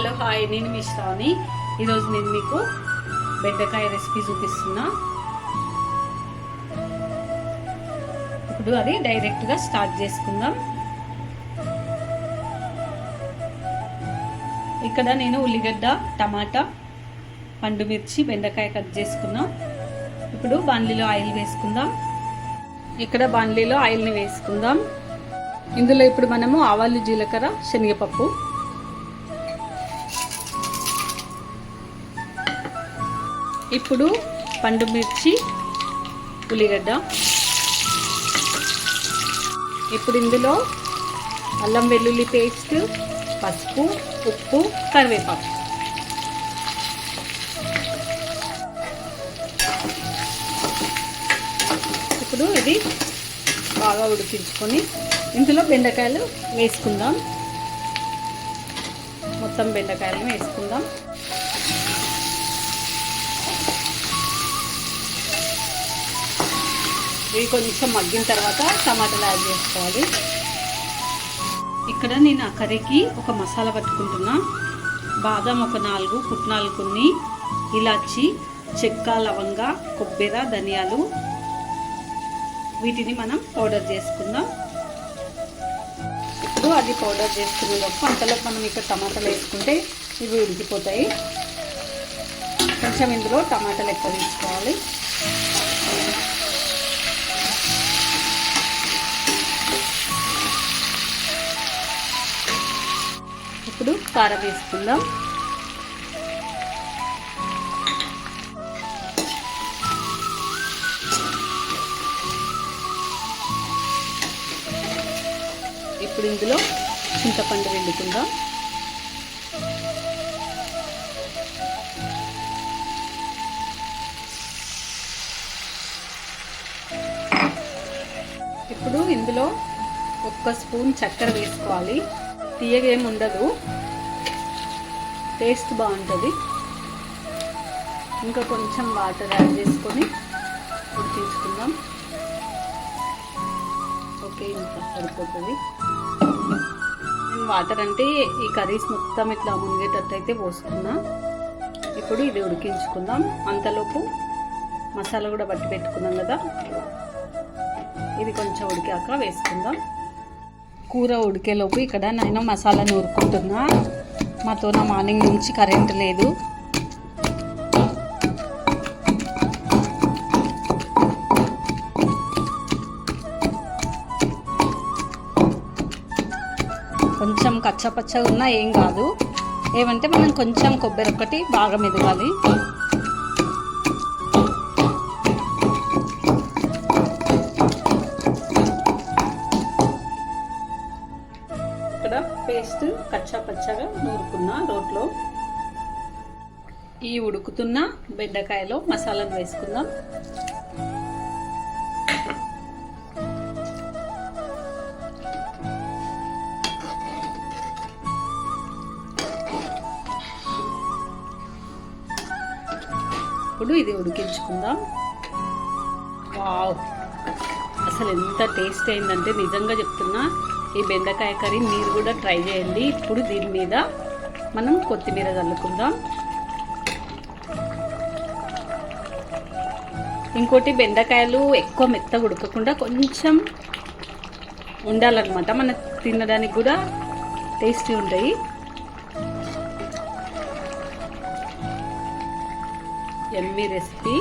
Hello hi, నేను మీ శ్రావణి. ఈరోజు నేను మీకు బెండకాయ రెసిపీ చూపిస్తున్నా. ఇప్పుడు అది డైరెక్ట్గా స్టార్ట్ చేసుకుందాం. ఇక్కడ నేను ఉల్లిగడ్డ, టమాటా, పండు మిర్చి, బెండకాయ కట్ చేసుకున్నాం. ఇప్పుడు బాండ్లీలో ఆయిల్ వేసుకుందాం. ఇక్కడ బాండ్లీలో ఆయిల్ని వేసుకుందాం. ఇందులో ఇప్పుడు మనము ఆవాలు, జీలకర్ర, శనగపప్పు, ఇప్పుడు పండు మిర్చి, ఉల్లిగడ్డ, ఇప్పుడు ఇందులో అల్లం వెల్లుల్లి పేస్ట్, పసుపు, ఉప్పు, కరివేపాకు. ఇప్పుడు ఇది బాగా ఉడికించుకొని ఇందులో బెండకాయలు వేసుకుందాం. మొత్తం బెండకాయలు వేసుకుందాం. ఇవి కొంచెం మగ్గిన తర్వాత టమాటాలు యాడ్ చేసుకోవాలి. ఇక్కడ నేను ఆ కర్రీకి ఒక మసాలా పట్టుకుంటున్నా. బాదం ఒక 4, పుట్నాలు కొన్ని, ఇలాచి, చెక్క, లవంగ, కొబ్బెర, ధనియాలు, వీటిని మనం పౌడర్ చేసుకుందాం. ఇప్పుడు అది పౌడర్ చేసుకునేటప్పుడు అంతలోపు మనం ఇక్కడ టమాటాలు వేసుకుంటే ఇవి ఉడికిపోతాయి. కొంచెం ఇందులో టమాటాలు ఎక్కువ తీసుకోవాలి. ఇప్పుడు కారం వేసుకుందాం. ఇప్పుడు ఇందులో చింతపండు పిండుకుందాం. ఇప్పుడు ఇందులో 1 స్పూన్ చక్కెర వేసుకోవాలి. తీయగా ఏమి ఉండదు, టేస్ట్ బాగుంటుంది. ఇంకా కొంచెం వాటర్ యాడ్ చేసుకొని ఉడికించుకుందాం. ఓకే, ఇంకా సరిపోతుంది. నేను వాటర్ అంటే ఈ కర్రీస్ మొత్తం ఇట్లా మునిగేటట్టు అయితే పోసుకున్నా. ఇప్పుడు ఇది ఉడికించుకుందాం. అంతలోపు మసాలా కూడా బట్టి పెట్టుకున్నాం కదా, ఇది కొంచెం ఉడికాక వేసుకుందాం. కూర ఉడికేలోపు ఇక్కడ నేను మసాలా నూరుకుంటున్నా. మాతో నా మార్నింగ్ నుంచి కరెంట్ లేదు. కొంచెం కచ్చపచ్చగా ఉన్నా ఏం కాదు. ఏమంటే మనం కొంచెం కొబ్బరి ఒకటి బాగా మెదగాలి. పేస్ట్ కచ్చా పచ్చగా నూరుకున్న రోట్లో ఈ ఉడుకుతున్న బెండకాయలో మసాలాను వేసుకుందాం. ఇప్పుడు ఇది ఉడికించుకుందాం. వావ్, అసలు ఎంత టేస్ట్ అయిందంటే నిజంగా చెప్తున్నా. ఈ బెండకాయ కర్రీ మీరు కూడా ట్రై చేయండి. ఇప్పుడు దీని మీద మనం కొత్తిమీర చల్లుకుందాం. ఇంకోటి, బెండకాయలు ఎక్కువ మెత్తగా ఉడకకుండా కొంచెం ఉండాలన్నమాట. మనం తినడానికి కూడా టేస్టీ ఉంటాయి. యమ్మీ రెసిపీ.